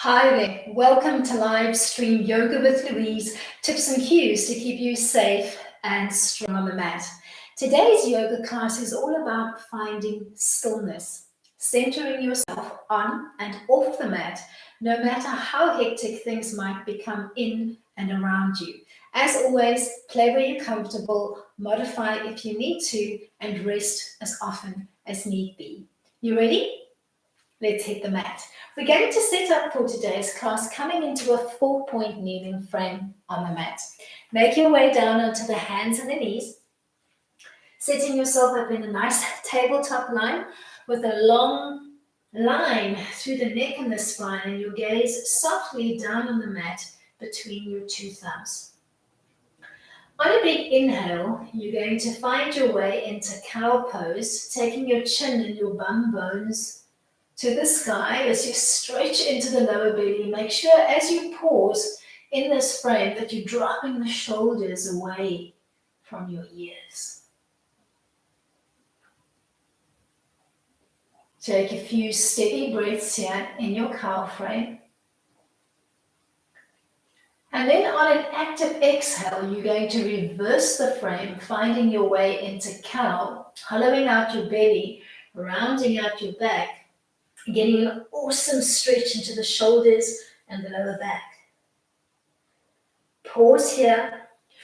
Hi there, welcome to live stream Yoga with Louise, tips and cues to keep you safe and strong on the mat. Today's yoga class is all about finding stillness, centering yourself on and off the mat, no matter how hectic things might become in and around you. As always, play where you're comfortable, modify if you need to, and rest as often as need be. You ready? Let's hit the mat. We're going to set up for today's class coming into a 4-point kneeling frame on the mat. Make your way down onto the hands and the knees, setting yourself up in a nice tabletop line with a long line through the neck and the spine, and your gaze softly down on the mat between your two thumbs. On a big inhale, you're going to find your way into cow pose, taking your chin and your bum bones to the sky as you stretch into the lower belly. Make sure as you pause in this frame that you're dropping the shoulders away from your ears. Take a few steady breaths here in your cow frame. And then on an active exhale, you're going to reverse the frame, finding your way into cow, hollowing out your belly, rounding out your back, getting an awesome stretch into the shoulders and the lower back. Pause here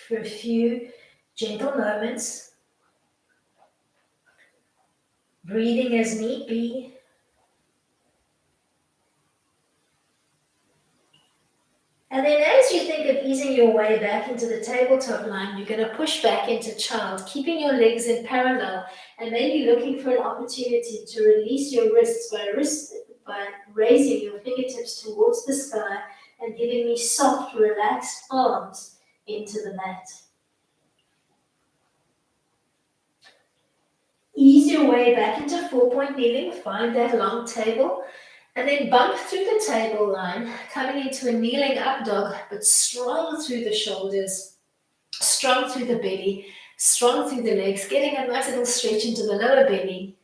for a few gentle moments, breathing as need be. And then as you think of easing your way back into the tabletop line, you're going to push back into child, keeping your legs in parallel and maybe looking for an opportunity to release your wrists by raising your fingertips towards the sky and giving me soft, relaxed arms into the mat. Ease your way back into 4-point kneeling, find that long table, and then bump through the table line, coming into a kneeling up dog, but strong through the shoulders, strong through the belly, strong through the legs, getting a nice little stretch into the lower belly.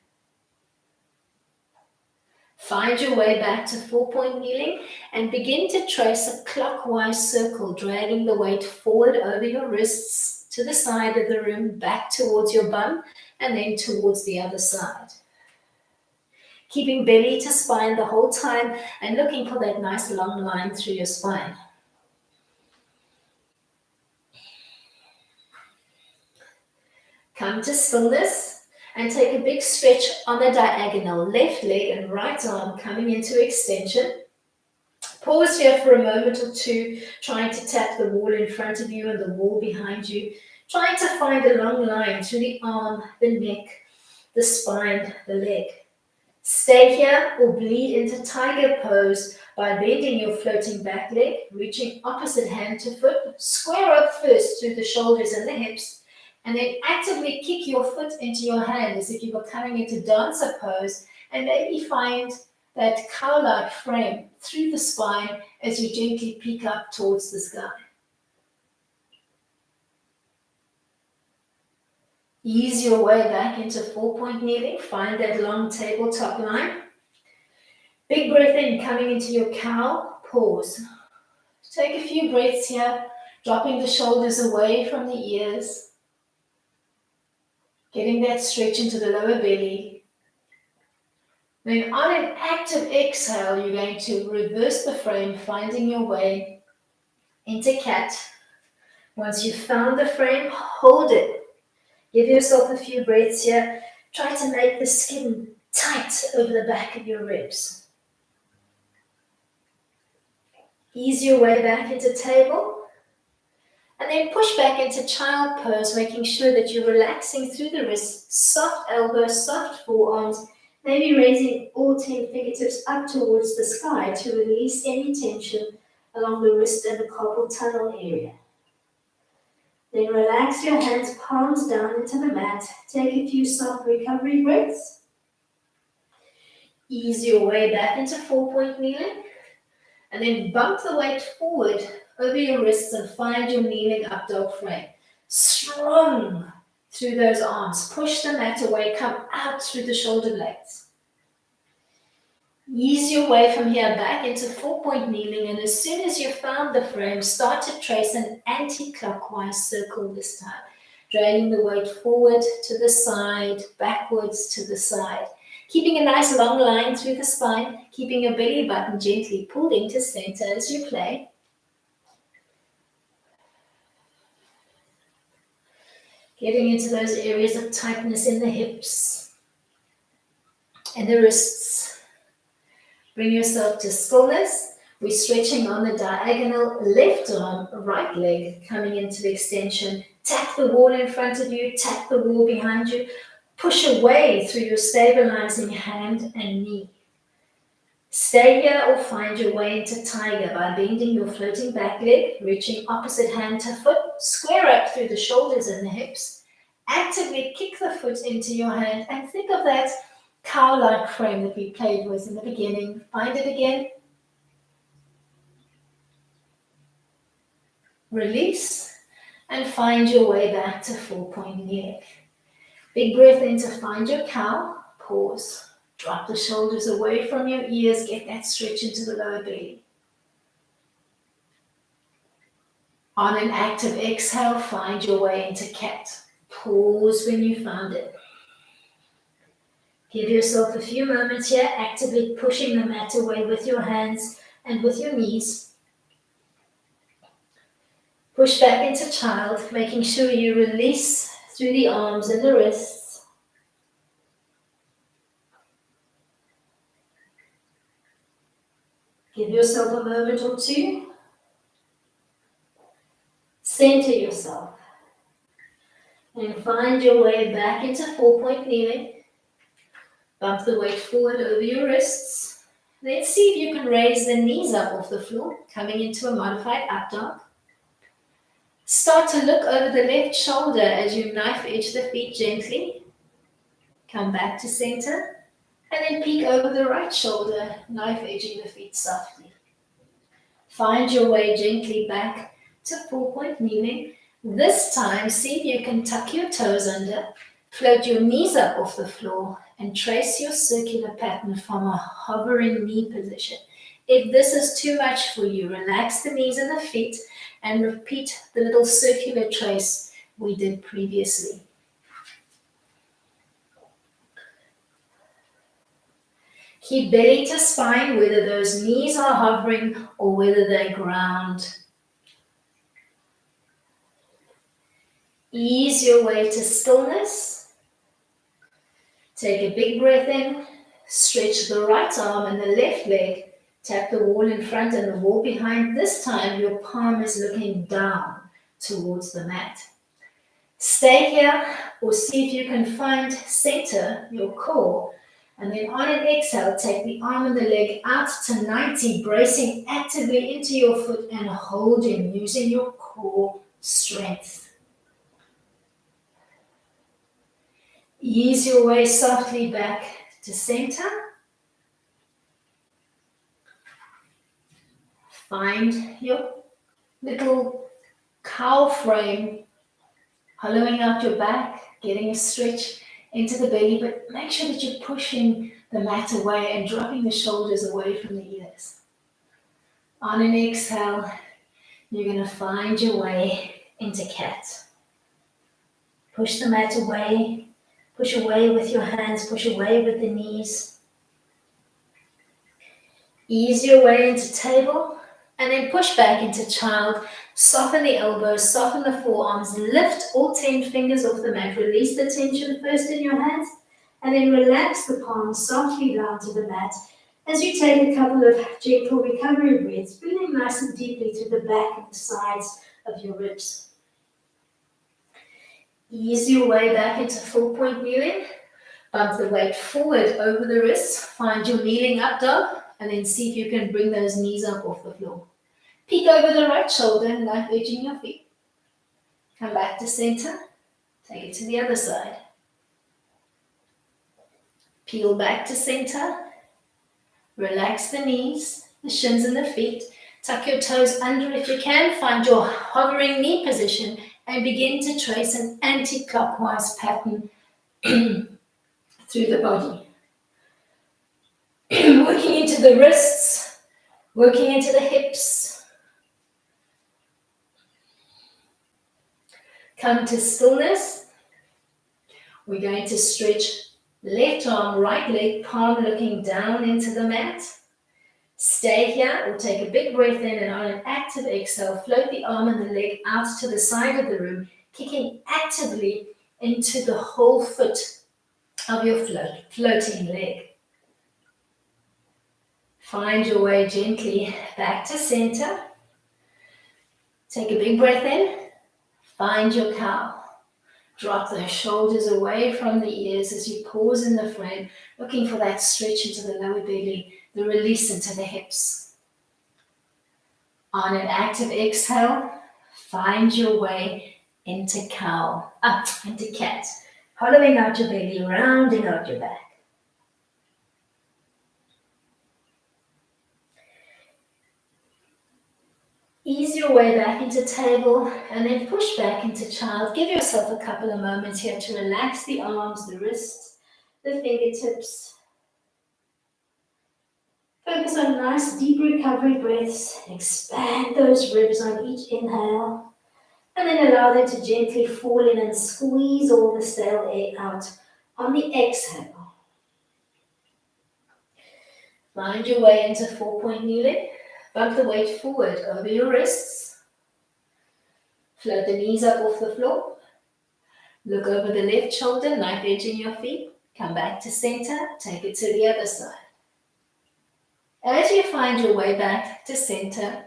Find your way back to 4-point kneeling and begin to trace a clockwise circle, dragging the weight forward over your wrists to the side of the room, back towards your bum, and then towards the other side. Keeping belly to spine the whole time and looking for that nice long line through your spine. Come to stillness and take a big stretch on the diagonal, left leg and right arm coming into extension. Pause here for a moment or two, trying to tap the wall in front of you and the wall behind you, trying to find a long line through the arm, the neck, the spine, the leg. Stay here or bleed into tiger pose by bending your floating back leg, reaching opposite hand to foot, square up first through the shoulders and the hips, and then actively kick your foot into your hand as if you were coming into dancer pose, and maybe find that cow-like frame through the spine as you gently peek up towards the sky. Ease your way back into 4-point kneeling. Find that long tabletop line. Big breath in, coming into your cow. Pause. Take a few breaths here, dropping the shoulders away from the ears. Getting that stretch into the lower belly. Then on an active exhale, you're going to reverse the frame, finding your way into cat. Once you've found the frame, hold it. Give yourself a few breaths here. Try to make the skin tight over the back of your ribs. Ease your way back into table. And then push back into child pose, making sure that you're relaxing through the wrists, soft elbows, soft forearms, maybe raising all 10 fingertips up towards the sky to release any tension along the wrist and the carpal tunnel area. Then relax your hands, palms down into the mat. Take a few soft recovery breaths. Ease your way back into 4-point kneeling. And then bump the weight forward over your wrists and find your kneeling up dog frame. Strong through those arms. Push the mat away. Come out through the shoulder blades. Ease your way from here back into 4-point kneeling, and as soon as you've found the frame, start to trace an anti-clockwise circle this time. Dragging the weight forward to the side, backwards to the side. Keeping a nice long line through the spine, keeping your belly button gently pulled into center as you play. Getting into those areas of tightness in the hips and the wrists. Bring yourself to stillness. We're stretching on the diagonal left arm, right leg coming into the extension. Tap the wall in front of you, tap the wall behind you. Push away through your stabilizing hand and knee. Stay here or find your way into tiger by bending your floating back leg, reaching opposite hand to foot, square up through the shoulders and the hips. Actively kick the foot into your hand and think of that cow-like frame that we played with in the beginning. Find it again. Release and find your way back to 4-point kneeling. Big breath in to find your cow. Pause. Drop the shoulders away from your ears. Get that stretch into the lower belly. On an active exhale, find your way into cat. Pause when you found it. Give yourself a few moments here, actively pushing the mat away with your hands and with your knees. Push back into child, making sure you release through the arms and the wrists. Give yourself a moment or two. Center yourself. And find your way back into 4-point kneeling. Bump the weight forward over your wrists. Then see if you can raise the knees up off the floor, coming into a modified up dog. Start to look over the left shoulder as you knife edge the feet gently. Come back to center. And then peek over the right shoulder, knife edging the feet softly. Find your way gently back to 4-point kneeling. This time, see if you can tuck your toes under, float your knees up off the floor, and trace your circular pattern from a hovering knee position. If this is too much for you, relax the knees and the feet and repeat the little circular trace we did previously. Keep belly to spine, whether those knees are hovering or whether they ground. Ease your way to stillness. Take a big breath in. Stretch the right arm and the left leg. Tap the wall in front and the wall behind. This time your palm is looking down towards the mat. Stay here or see if you can find center, your core. And then on an exhale, take the arm and the leg out to 90, bracing actively into your foot and holding, using your core strength. Ease your way softly back to center. Find your little cow frame, hollowing out your back, getting a stretch into the belly, but make sure that you're pushing the mat away and dropping the shoulders away from the ears. On an exhale, you're going to find your way into cat. Push the mat away, push away with your hands, push away with the knees. Ease your way into table, and then push back into child. Soften the elbows, soften the forearms, lift all 10 fingers off the mat. Release the tension first in your hands, and then relax the palms softly down to the mat. As you take a couple of gentle recovery breaths, breathing nice and deeply through the back and the sides of your ribs. Ease your way back into 4-point kneeling. Bump the weight forward over the wrists. Find your kneeling up dog, and then see if you can bring those knees up off the floor. Peek over the right shoulder, knife edging your feet. Come back to center. Take it to the other side. Peel back to center. Relax the knees, the shins and the feet. Tuck your toes under if you can. Find your hovering knee position and begin to trace an anti-clockwise pattern through the body. working into the wrists, working into the hips. Come to stillness. We're going to stretch left arm, right leg, palm looking down into the mat. Stay here or take a big breath in, and on an active exhale, float the arm and the leg out to the side of the room, kicking actively into the whole foot of your floating leg. Find your way gently back to center. Take a big breath in. Find your cow. Drop those shoulders away from the ears as you pause in the frame, looking for that stretch into the lower belly, the release into the hips. On an active exhale, find your way into cow, up into cat, hollowing out your belly, rounding out your back. Ease your way back into table and then push back into child. Give yourself a couple of moments here to relax the arms, the wrists, the fingertips. Focus on nice deep recovery breaths. Expand those ribs on each inhale. And then allow them to gently fall in and squeeze all the stale air out on the exhale. Find your way into 4-point kneeling. Bump the weight forward over your wrists. Float the knees up off the floor. Look over the left shoulder, knife edging your feet. Come back to center. Take it to the other side. As you find your way back to center,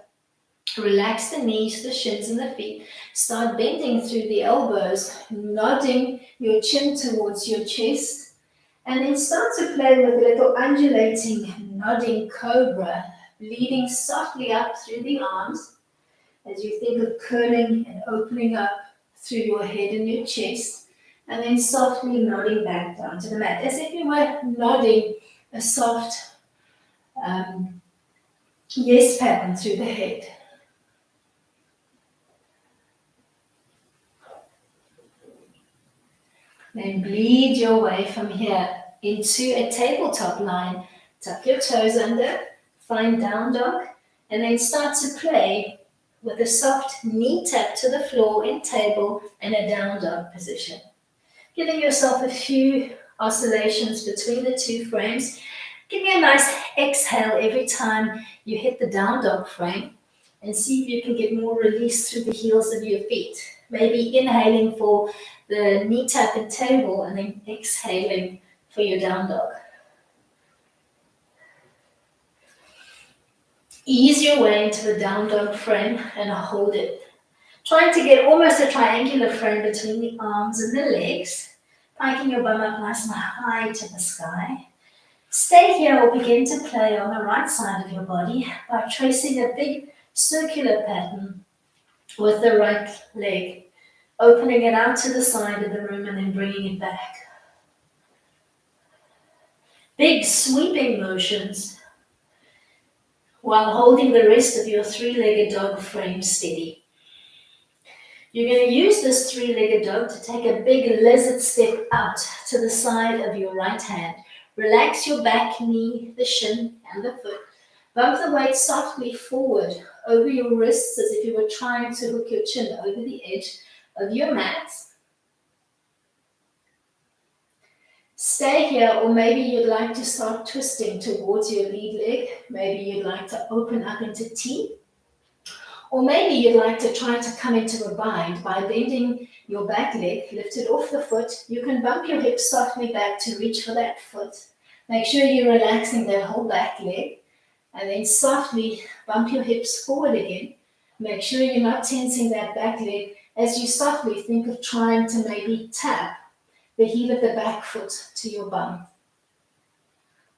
relax the knees, the shins, and the feet. Start bending through the elbows, nodding your chin towards your chest. And then start to play with a little undulating, nodding cobra, leading softly up through the arms as you think of curling and opening up through your head and your chest, and then softly nodding back down to the mat, as if you were nodding a soft yes pattern through the head. Then bleed your way from here into a tabletop line. Tuck your toes under. Find down dog, and then start to play with a soft knee tap to the floor in table and a down dog position. Giving yourself a few oscillations between the two frames. Give me a nice exhale every time you hit the down dog frame, and see if you can get more release through the heels of your feet. Maybe inhaling for the knee tap and table, and then exhaling for your down dog. Ease your way into the down dog frame and hold it. Trying to get almost a triangular frame between the arms and the legs. Piking your bum up nice and high to the sky. Stay here or begin to play on the right side of your body by tracing a big circular pattern with the right leg. Opening it out to the side of the room and then bringing it back. Big sweeping motions, while holding the rest of your three-legged dog frame steady. You're going to use this three-legged dog to take a big lizard step out to the side of your right hand. Relax your back knee, the shin, and the foot. Bump the weight softly forward over your wrists as if you were trying to hook your chin over the edge of your mat. Stay here, or maybe you'd like to start twisting towards your lead leg. Maybe you'd like to open up into T. Or maybe you'd like to try to come into a bind by bending your back leg, lift it off the foot. You can bump your hips softly back to reach for that foot. Make sure you're relaxing that whole back leg. And then softly bump your hips forward again. Make sure you're not tensing that back leg as you softly think of trying to maybe tap the heel of the back foot to your bum.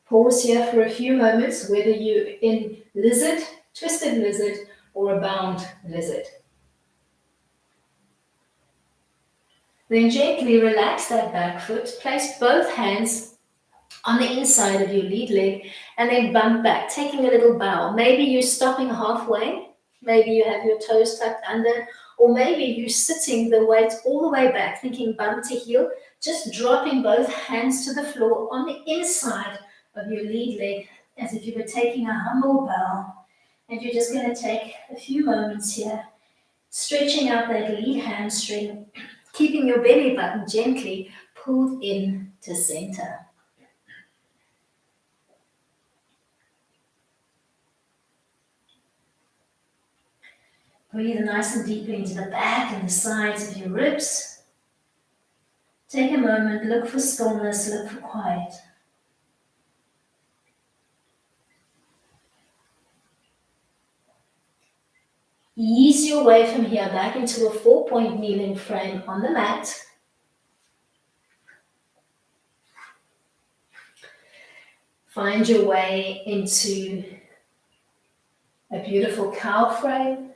Pause here for a few moments, whether you're in lizard, twisted lizard, or a bound lizard. Then gently relax that back foot. Place both hands on the inside of your lead leg and then bump back, taking a little bow. Maybe you're stopping halfway. Maybe you have your toes tucked under, or maybe you're sitting the weight all the way back, thinking bum to heel, just dropping both hands to the floor on the inside of your lead leg, as if you were taking a humble bow. And you're just going to take a few moments here, stretching out that lead hamstring, keeping your belly button gently pulled in to center. Breathe nice and deeply into the back and the sides of your ribs. Take a moment, look for stillness, look for quiet. Ease your way from here back into a 4-point kneeling frame on the mat. Find your way into a beautiful cow frame.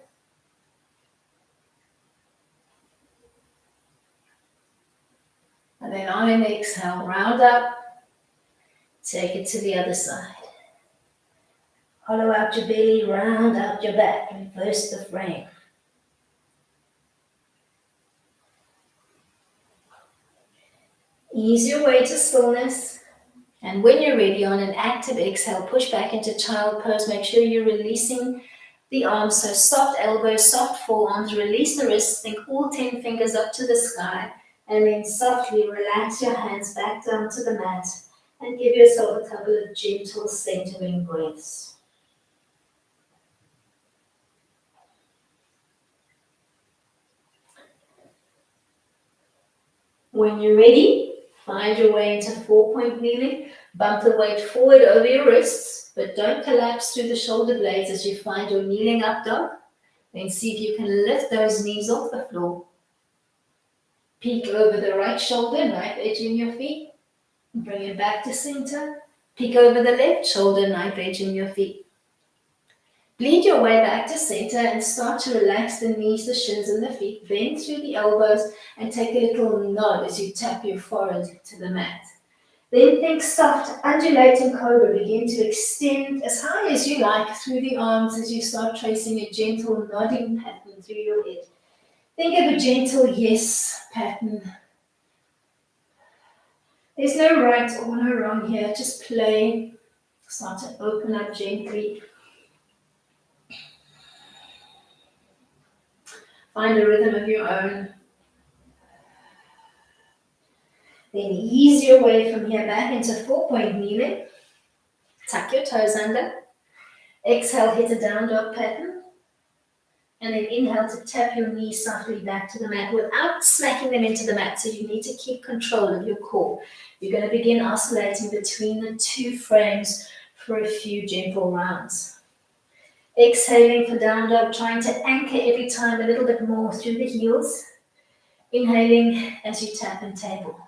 And then on an exhale, round up, take it to the other side. Hollow out your belly, round out your back, reverse the frame. Ease your way to stillness. And when you're ready, on an active exhale, push back into child pose. Make sure you're releasing the arms, so soft elbows, soft forearms. Release the wrists, think all 10 fingers up to the sky. And then softly relax your hands back down to the mat and give yourself a couple of gentle centering breaths. When you're ready, find your way into 4-point kneeling. Bump the weight forward over your wrists, but don't collapse through the shoulder blades as you find your kneeling up dog. Then see if you can lift those knees off the floor. Peek over the right shoulder, knife edging your feet. Bring it back to center. Peek over the left shoulder, knife edging your feet. Bleed your way back to center and start to relax the knees, the shins, and the feet. Bend through the elbows and take a little nod as you tap your forehead to the mat. Then think soft, undulating cobra. Begin to extend as high as you like through the arms as you start tracing a gentle nodding pattern through your head. Think of a gentle yes pattern. There's no right or no wrong here, just play. Start to open up gently. Find a rhythm of your own. Then ease your way from here back into 4-point kneeling. Tuck your toes under. Exhale, hit a down dog pattern. And then inhale to tap your knees softly back to the mat without smacking them into the mat. So you need to keep control of your core. You're going to begin oscillating between the two frames for a few gentle rounds. Exhaling for down dog, trying to anchor every time a little bit more through the heels. Inhaling as you tap and table.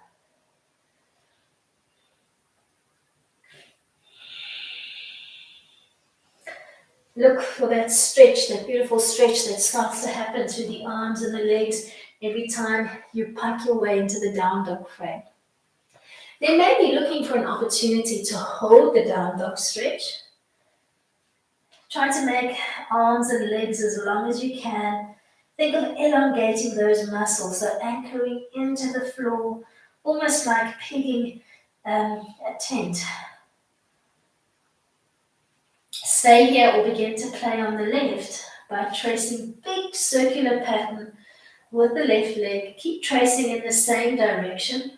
Look for that stretch, that beautiful stretch that starts to happen through the arms and the legs every time you pike your way into the down dog frame. Then maybe looking for an opportunity to hold the down dog stretch. Try to make arms and legs as long as you can. Think of elongating those muscles, so anchoring into the floor, almost like pegging a tent. Stay here or begin to play on the left by tracing big circular pattern with the left leg. Keep tracing in the same direction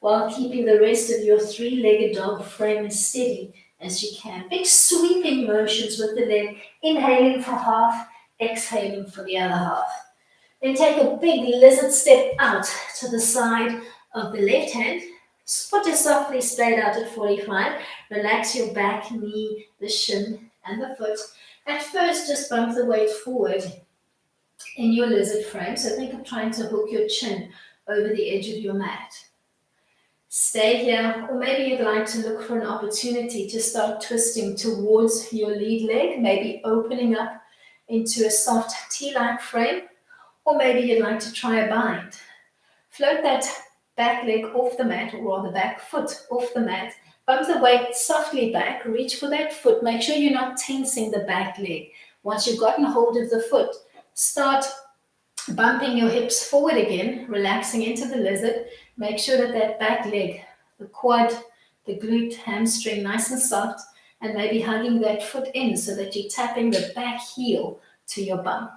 while keeping the rest of your 3-legged dog frame as steady as you can. Big sweeping motions with the leg, inhaling for half, exhaling for the other half. Then take a big lizard step out to the side of the left hand. Foot is softly splayed out at 45. Relax your back, knee, the shin, and the foot. At first, just bump the weight forward in your lizard frame. So think of trying to hook your chin over the edge of your mat. Stay here, or maybe you'd like to look for an opportunity to start twisting towards your lead leg, maybe opening up into a soft T-like frame, or maybe you'd like to try a bind. Float that back leg off the mat, or rather back foot off the mat. Bump the weight softly back, reach for that foot. Make sure you're not tensing the back leg. Once you've gotten hold of the foot, start bumping your hips forward again, relaxing into the lizard. Make sure that that back leg, the quad, the glute, hamstring, nice and soft. and maybe hugging that foot in so that you're tapping the back heel to your bum.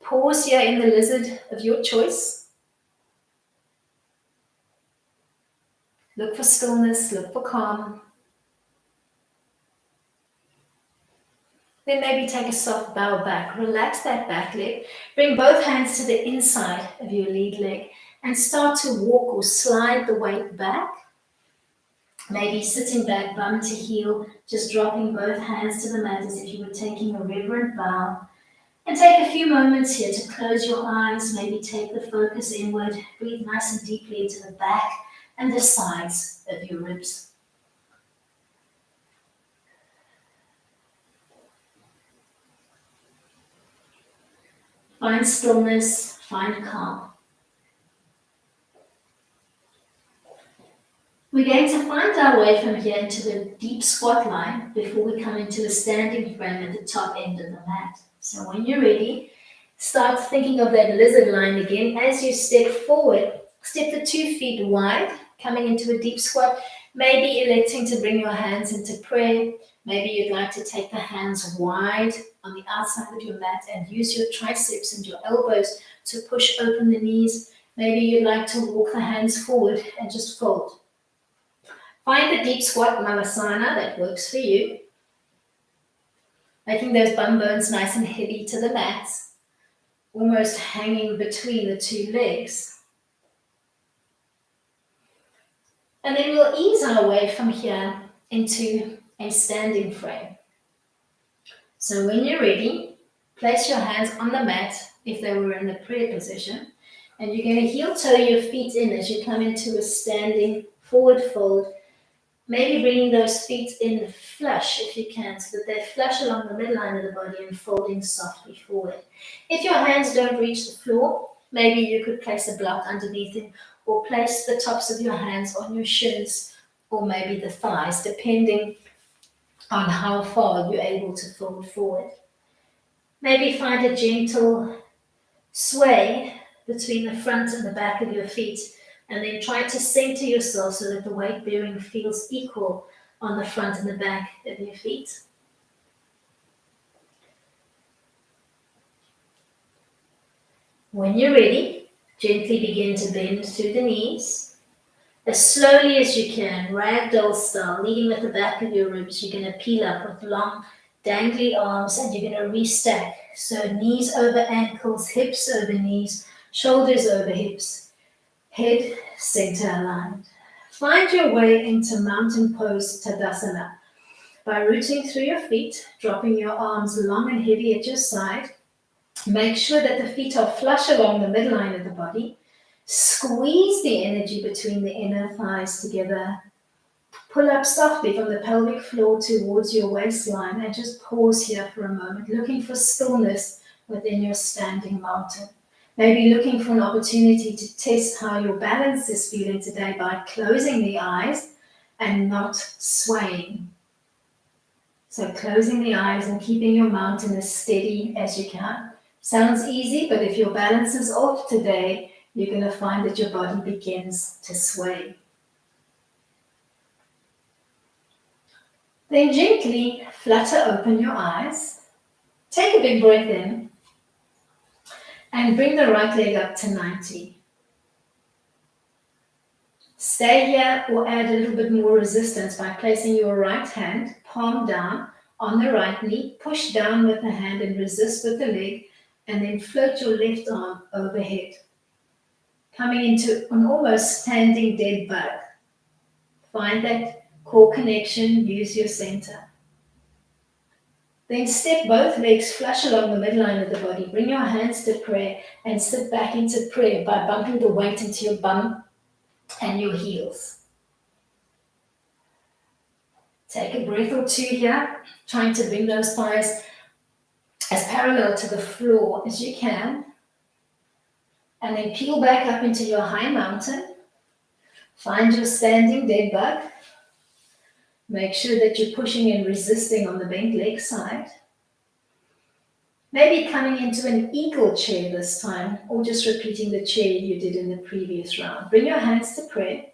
Pause here in the lizard of your choice. Look for stillness, look for calm. Then maybe take a soft bow back. Relax that back leg. Bring both hands to the inside of your lead leg and start to walk or slide the weight back. Maybe sitting back, bum to heel, just dropping both hands to the mat as if you were taking a reverent bow. And take a few moments here to close your eyes, maybe take the focus inward, breathe nice and deeply into the back and the sides of your ribs. Find stillness, find calm. We're going to find our way from here into the deep squat line before we come into a standing frame at the top end of the mat. So when you're ready, start thinking of that lizard line again. As you step forward, step the 2 feet wide, coming into a deep squat, maybe electing to bring your hands into prayer. Maybe you'd like to take the hands wide on the outside of your mat and use your triceps and your elbows to push open the knees. Maybe you'd like to walk the hands forward and just fold. Find the deep squat malasana that works for you. Making those bum bones nice and heavy to the mat, almost hanging between the 2 legs. And then we'll ease our way from here into a standing frame. So when you're ready, place your hands on the mat if they were in the prayer position. And you're going to heel toe your feet in as you come into a standing forward fold. Maybe bringing those feet in flush if you can, so that they flush along the midline of the body and folding softly forward. If your hands don't reach the floor, maybe you could place a block underneath it, or place the tops of your hands on your shins, or maybe the thighs, depending on how far you're able to fold forward. Maybe find a gentle sway between the front and the back of your feet, and then try to center yourself so that the weight bearing feels equal on the front and the back of your feet. When you're ready, gently begin to bend through the knees. As slowly as you can, ragdoll style, leading with the back of your ribs. You're going to peel up with long, dangly arms, and you're going to restack. So knees over ankles, hips over knees, shoulders over hips. Head center aligned. Find your way into mountain pose Tadasana by rooting through your feet, dropping your arms long and heavy at your side. Make sure that the feet are flush along the midline of the body. Squeeze the energy between the inner thighs together. Pull up softly from the pelvic floor towards your waistline and just pause here for a moment, looking for stillness within your standing mountain. Maybe looking for an opportunity to test how your balance is feeling today by closing the eyes and not swaying. So closing the eyes and keeping your mountain as steady as you can. Sounds easy, but if your balance is off today, you're going to find that your body begins to sway. Then gently flutter open your eyes. Take a big breath in. And bring the right leg up to 90. Stay here or add a little bit more resistance by placing your right hand, palm down, on the right knee. Push down with the hand and resist with the leg, and then float your left arm overhead. Coming into an almost standing dead bug. Find that core connection, use your center. Then step both legs flush along the midline of the body. Bring your hands to prayer and sit back into prayer by bumping the weight into your bum and your heels. Take a breath or 2 here, trying to bring those thighs as parallel to the floor as you can. And then peel back up into your high mountain. Find your standing dead bug. Make sure that you're pushing and resisting on the bent leg side. Maybe coming into an eagle chair this time, or just repeating the chair you did in the previous round. Bring your hands to prayer.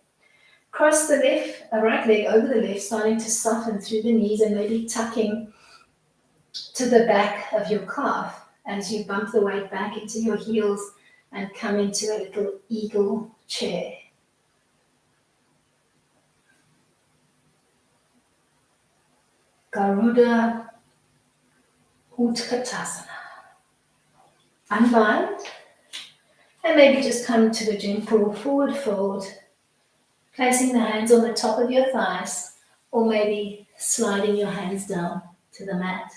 Cross the right leg over the left, starting to soften through the knees and maybe tucking to the back of your calf as you bump the weight back into your heels and come into a little eagle chair. Garuda Utkatasana. Unbind and maybe just come to a gentle forward fold, placing the hands on the top of your thighs or maybe sliding your hands down to the mat.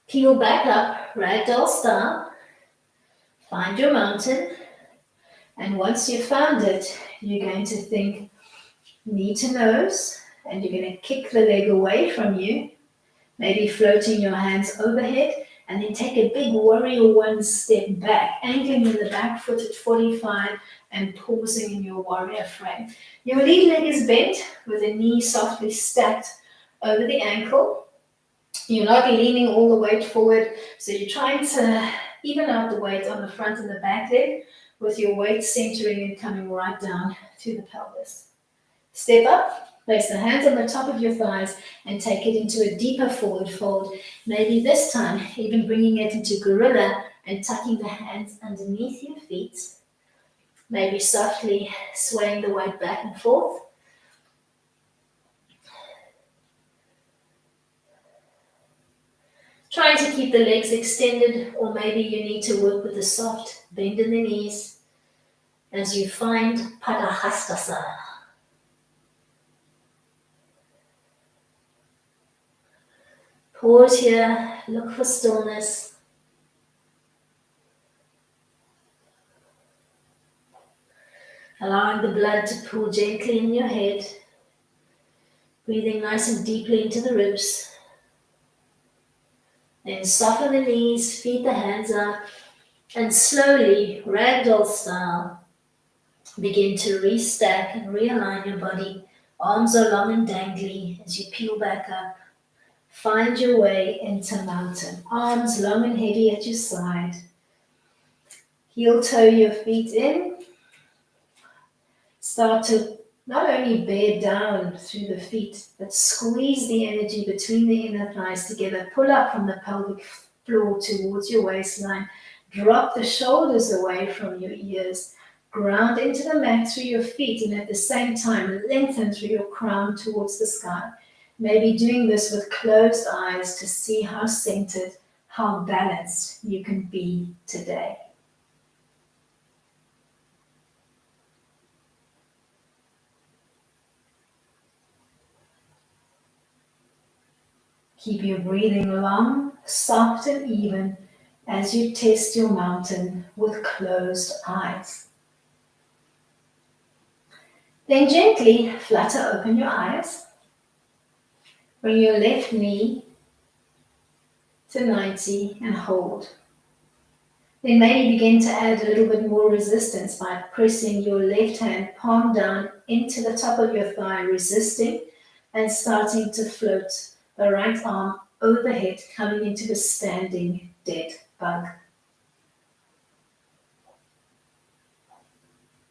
Peel back up, ragdoll style. Find your mountain. And once you've found it, you're going to think knee to nose, and you're going to kick the leg away from you, maybe floating your hands overhead, and then take a big warrior one step back, angling in the back foot at 45 and pausing in your warrior frame. Your lead leg is bent with the knee softly stacked over the ankle. You're not leaning all the weight forward, so you're trying to even out the weight on the front and the back leg with your weight centering and coming right down to the pelvis. Step up, place the hands on the top of your thighs and take it into a deeper forward fold. Maybe this time even bringing it into gorilla and tucking the hands underneath your feet. Maybe softly swaying the weight back and forth. Trying to keep the legs extended, or maybe you need to work with a soft bend in the knees as you find Padahastasana. Pause here, look for stillness. Allowing the blood to pool gently in your head. Breathing nice and deeply into the ribs. Then soften the knees, feed the hands up, and slowly, ragdoll style, begin to restack and realign your body. Arms are long and dangly as you peel back up. Find your way into mountain. Arms long and heavy at your side. Heel toe your feet in. Start to not only bear down through the feet, but squeeze the energy between the inner thighs together. Pull up from the pelvic floor towards your waistline. Drop the shoulders away from your ears. Ground into the mat through your feet, and at the same time, lengthen through your crown towards the sky. Maybe doing this with closed eyes to see how centered, how balanced you can be today. Keep your breathing long, soft and even as you test your mountain with closed eyes. Then gently flutter open your eyes. Bring your left knee to 90 and hold. Then maybe begin to add a little bit more resistance by pressing your left hand palm down into the top of your thigh, resisting and starting to float the right arm overhead, coming into a standing dead bug.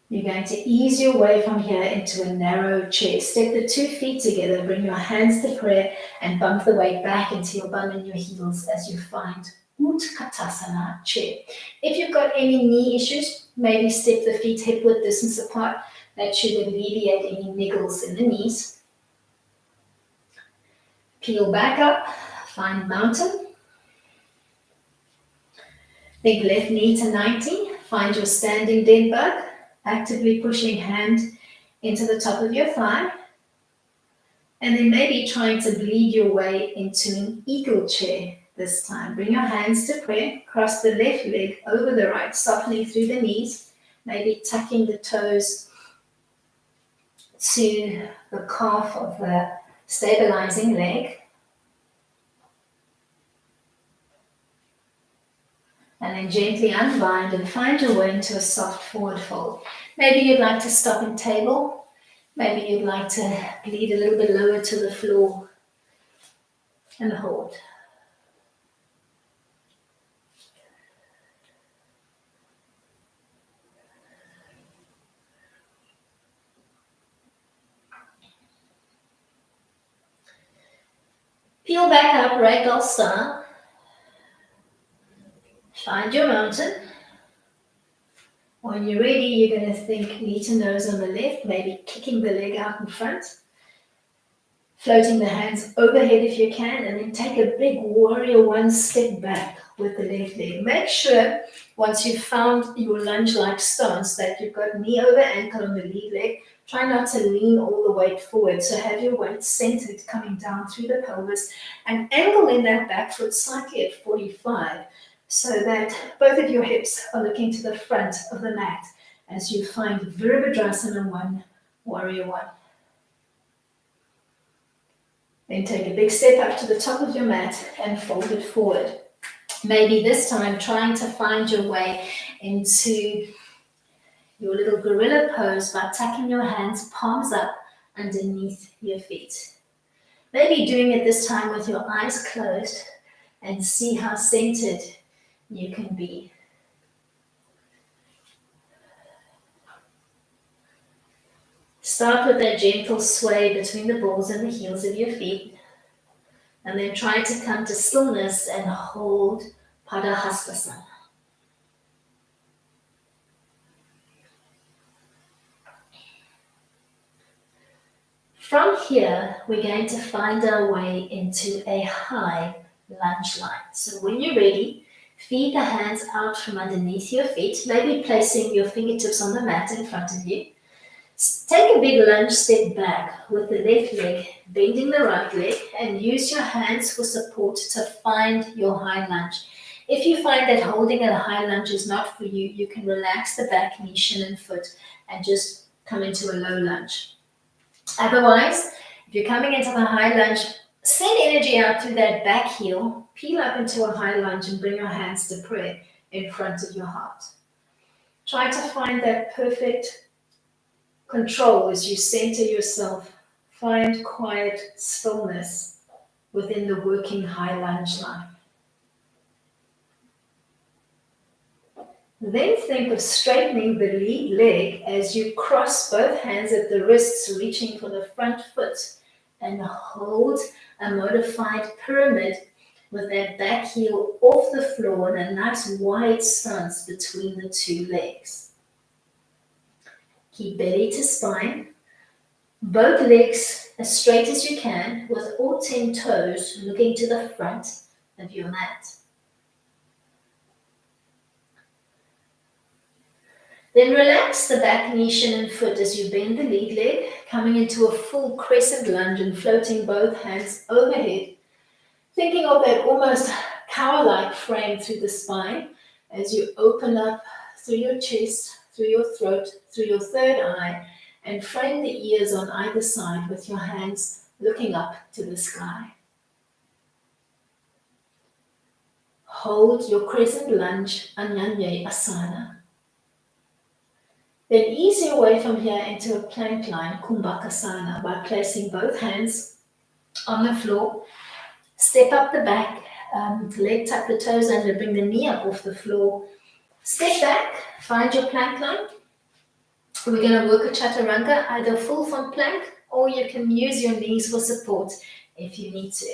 You're going to ease your way from here into a narrow chair. Step the 2 feet together, bring your hands to prayer, and bump the weight back into your bum and your heels as you find Utkatasana chair. If you've got any knee issues, maybe step the feet hip-width distance apart. That should alleviate any niggles in the knees. Peel back up, find mountain. Think left knee to 90, find your standing dead bug. Actively pushing hand into the top of your thigh. And then maybe trying to bleed your way into an eagle chair this time. Bring your hands to prayer. Cross the left leg over the right, softening through the knees. Maybe tucking the toes to the calf of the stabilizing leg. And then gently unbind and find your way into a soft forward fold. Maybe you'd like to stop in table. Maybe you'd like to bleed a little bit lower to the floor and hold. Peel back up, ragdoll style. Find your mountain. When you're ready, you're going to think knee to nose on the left, maybe kicking the leg out in front. Floating the hands overhead if you can, and then take a big warrior one step back with the left leg. Make sure once you've found your lunge-like stance that you've got knee over ankle on the lead leg. Try not to lean all the weight forward, so have your weight centered coming down through the pelvis and angle in that back foot slightly at 45 so that both of your hips are looking to the front of the mat as you find Virabhadrasana 1, Warrior 1. Then take a big step up to the top of your mat and fold it forward. Maybe this time trying to find your way into your little gorilla pose by tucking your hands palms up underneath your feet. Maybe doing it this time with your eyes closed and see how centered you can be. Start with that gentle sway between the balls and the heels of your feet. And then try to come to stillness and hold Padahastasana. From here, we're going to find our way into a high lunge line. So when you're ready, feed the hands out from underneath your feet, maybe placing your fingertips on the mat in front of you. Take a big lunge step back with the left leg, bending the right leg, and use your hands for support to find your high lunge. If you find that holding a high lunge is not for you, you can relax the back, knee, shin, and foot and just come into a low lunge. Otherwise, if you're coming into the high lunge, send energy out through that back heel, peel up into a high lunge and bring your hands to prayer in front of your heart. Try to find that perfect control as you center yourself. Find quiet stillness within the working high lunge line. Then think of straightening the lead leg as you cross both hands at the wrists, reaching for the front foot, and hold a modified pyramid with that back heel off the floor and a nice wide stance between the two legs. Keep belly to spine, both legs as straight as you can, with all 10 toes looking to the front of your mat. Then relax the back, knee, shin, and foot as you bend the lead leg, coming into a full crescent lunge and floating both hands overhead. Thinking of that almost cow-like frame through the spine as you open up through your chest, through your throat, through your third eye, and frame the ears on either side with your hands looking up to the sky. Hold your crescent lunge, Anyanye Asana. Then ease your way from here into a plank line, Kumbhakasana, by placing both hands on the floor. Step up the back, leg tuck the toes under, bring the knee up off the floor. Step back, find your plank line. We're going to work a chaturanga, either full from plank, or you can use your knees for support if you need to.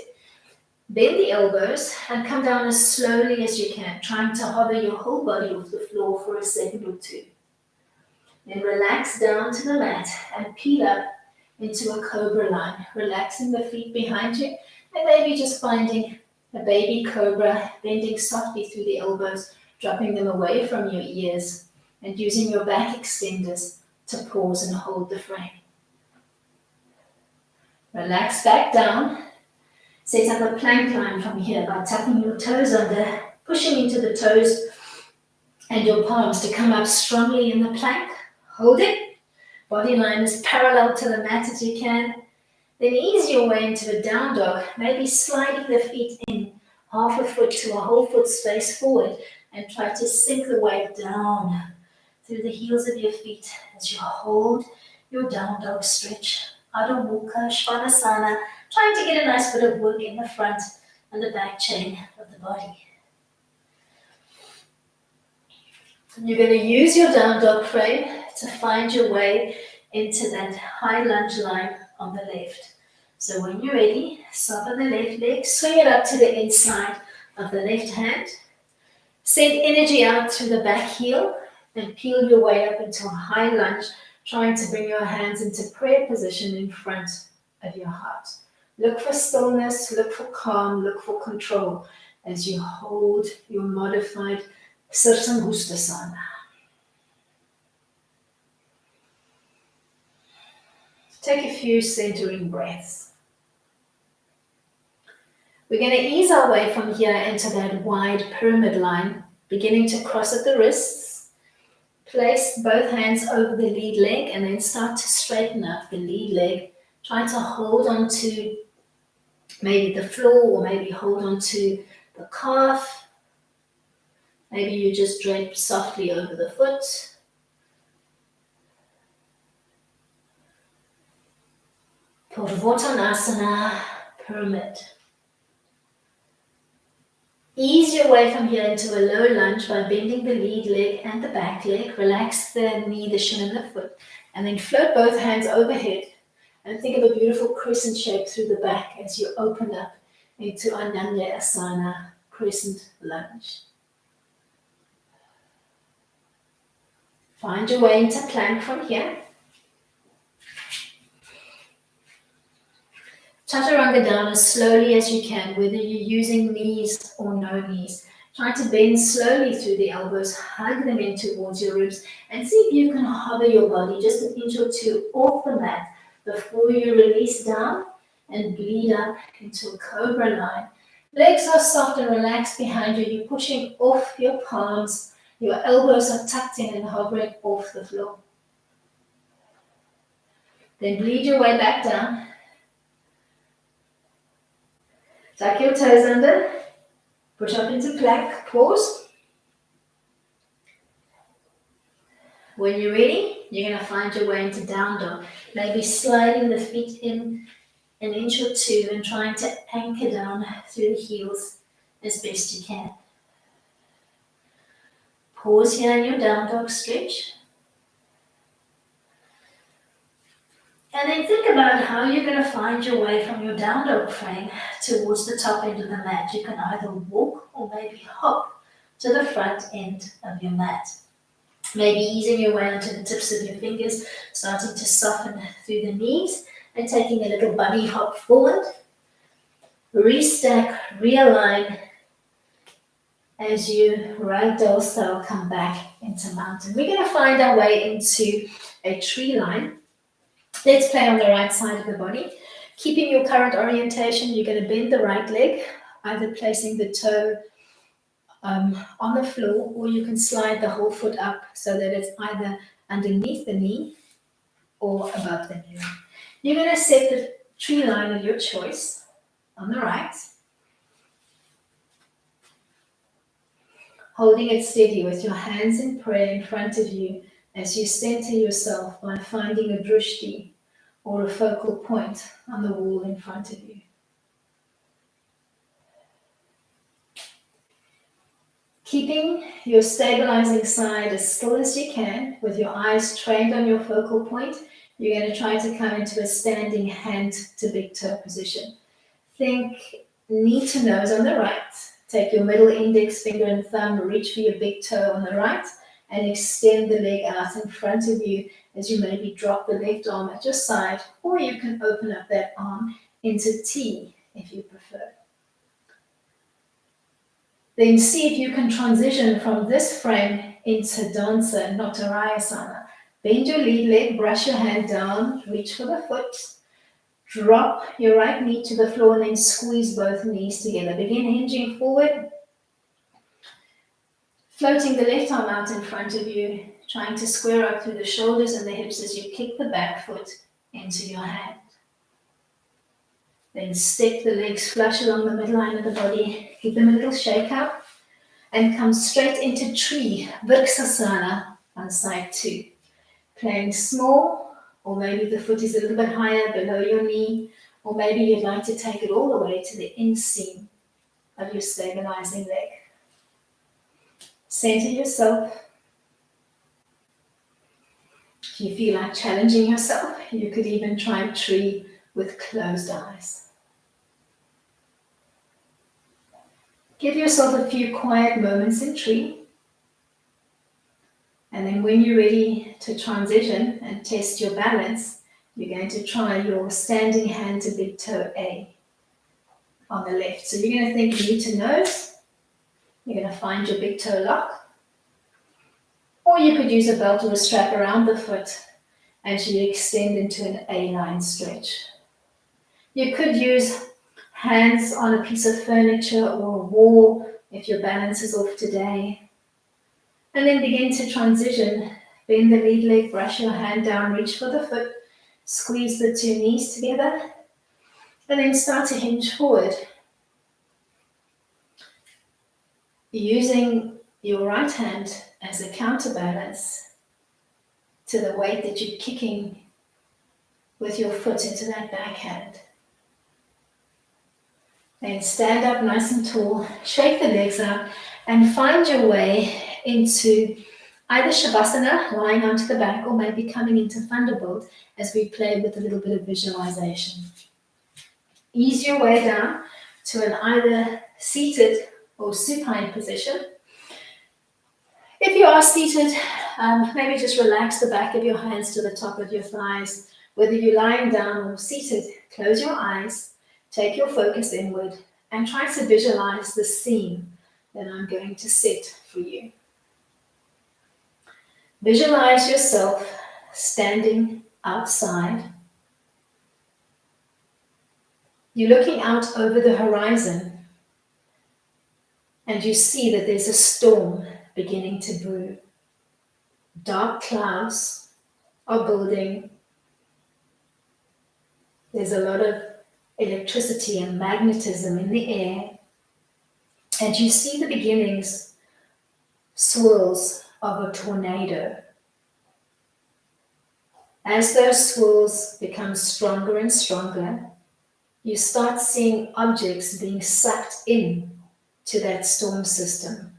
Bend the elbows and come down as slowly as you can, trying to hover your whole body off the floor for a second or two. Then relax down to the mat and peel up into a cobra line, relaxing the feet behind you and maybe just finding a baby cobra, bending softly through the elbows, dropping them away from your ears and using your back extenders to pause and hold the frame. Relax back down. Set up a plank line from here by tucking your toes under, pushing into the toes and your palms to come up strongly in the plank. Hold it. Body line as parallel to the mat as you can. Then ease your way into a down dog, maybe sliding the feet in half a foot to a whole foot space forward and try to sink the weight down through the heels of your feet as you hold your down dog stretch. Adho Mukha Svanasana, trying to get a nice bit of work in the front and the back chain of the body. You're going to use your down dog frame to find your way into that high lunge line on the left. So when you're ready, soften the left leg, swing it up to the inside of the left hand. Send energy out through the back heel, then peel your way up into a high lunge, trying to bring your hands into prayer position in front of your heart. Look for stillness, look for calm, look for control as you hold your modified Sirsambhustasana. Take a few centering breaths. We're going to ease our way from here into that wide pyramid line, beginning to cross at the wrists. Place both hands over the lead leg and then start to straighten up the lead leg. Try to hold on to maybe the floor or maybe hold on to the calf. Maybe you just drape softly over the foot. Purvottanasana, pyramid. Ease your way from here into a low lunge by bending the lead leg and the back leg. Relax the knee, the shin, and the foot. And then float both hands overhead. And think of a beautiful crescent shape through the back as you open up into Ananya Asana, crescent lunge. Find your way into plank from here. Chaturanga down as slowly as you can, whether you're using knees or no knees. Try to bend slowly through the elbows, hug them in towards your ribs, and see if you can hover your body just an inch or two off the mat before you release down and bleed up into a cobra line. Legs are soft and relaxed behind you. You're pushing off your palms. Your elbows are tucked in and hovering off the floor. Then bleed your way back down. Tuck your toes under. Push up into plank. Pause. When you're ready, you're going to find your way into down dog. Maybe sliding the feet in an inch or two and trying to anchor down through the heels as best you can. Pause here in your down dog stretch. And then think about how you're going to find your way from your down dog frame towards the top end of the mat. You can either walk or maybe hop to the front end of your mat. Maybe easing your way onto the tips of your fingers, starting to soften through the knees and taking a little bunny hop forward. Restack, realign as you ragdoll style come back into mountain. We're going to find our way into a tree line. Let's play on the right side of the body. Keeping your current orientation, you're going to bend the right leg, either placing the toe on the floor, or you can slide the whole foot up so that it's either underneath the knee or above the knee. You're going to set the tree line of your choice on the right, holding it steady with your hands in prayer in front of you as you center yourself by finding a drishti or a focal point on the wall in front of you. Keeping your stabilizing side as still as you can, with your eyes trained on your focal point, you're going to try to come into a standing hand to big toe position. Think knee to nose on the right. Take your middle index finger and thumb, reach for your big toe on the right, and extend the leg out in front of you as you maybe drop the left arm at your side, or you can open up that arm into T if you prefer. Then see if you can transition from this frame into Dansa, Notarayasana. Bend your lead leg, brush your hand down, reach for the foot. Drop your right knee to the floor and then squeeze both knees together. Begin hinging forward, floating the left arm out in front of you, trying to square up through the shoulders and the hips as you kick the back foot into your hand. Then step the legs flush along the midline of the body, give them a little shake up, and come straight into tree, Virksasana on side 2. Playing small, or maybe the foot is a little bit higher below your knee, or maybe you'd like to take it all the way to the inseam of your stabilizing leg. Center yourself. If you feel like challenging yourself, you could even try tree with closed eyes. Give yourself a few quiet moments in tree. And then when you're ready to transition and test your balance, you're going to try your standing hand to big toe A on the left. So you're going to think knee to nose. You're going to find your big toe lock. Or you could use a belt or a strap around the foot as you extend into an A-line stretch. You could use hands on a piece of furniture or a wall if your balance is off today. And then begin to transition. Bend the lead leg, brush your hand down, reach for the foot, squeeze the two knees together, and then start to hinge forward. Using your right hand as a counterbalance to the weight that you're kicking with your foot into that backhand. Then stand up nice and tall, shake the legs out, and find your way into either Shavasana, lying onto the back, or maybe coming into Thunderbolt as we play with a little bit of visualization. Ease your way down to an either seated or supine position. If you are seated, maybe just relax the back of your hands to the top of your thighs. Whether you're lying down or seated, close your eyes, take your focus inward, and try to visualize the scene that I'm going to set for you. Visualize yourself standing outside. You're looking out over the horizon, and you see that there's a storm beginning to brew. Dark clouds are building. There's a lot of electricity and magnetism in the air, and you see the beginnings, swirls of a tornado. As those swirls become stronger and stronger, you start seeing objects being sucked in to that storm system.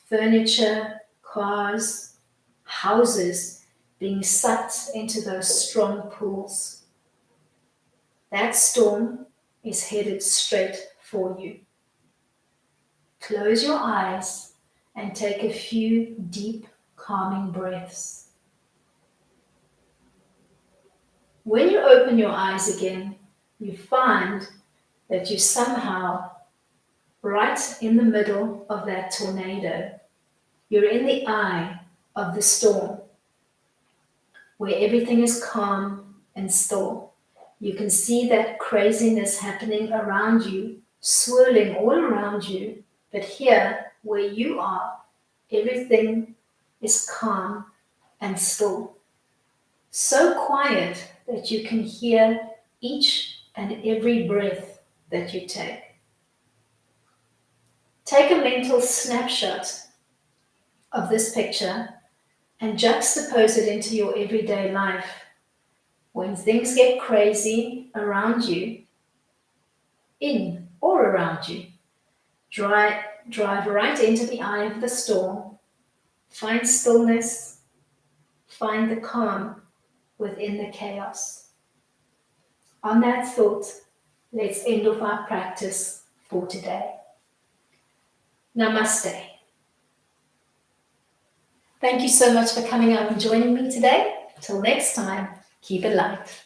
Furniture, cars, houses being sucked into those strong pools. That storm is headed straight for you. Close your eyes and take a few deep, calming breaths. When you open your eyes again, you find that you're somehow right in the middle of that tornado. You're in the eye of the storm, where everything is calm and still. You can see that craziness happening around you, swirling all around you, but here, where you are, everything is calm and still. So quiet that you can hear each and every breath that you take. Take a mental snapshot of this picture and juxtapose it into your everyday life. When things get crazy around you, in or around you, drive right into the eye of the storm. Find stillness, find the calm within the chaos. On that thought, let's end off our practice for today. Namaste. Thank you so much for coming out and joining me today. Till next time, keep it light.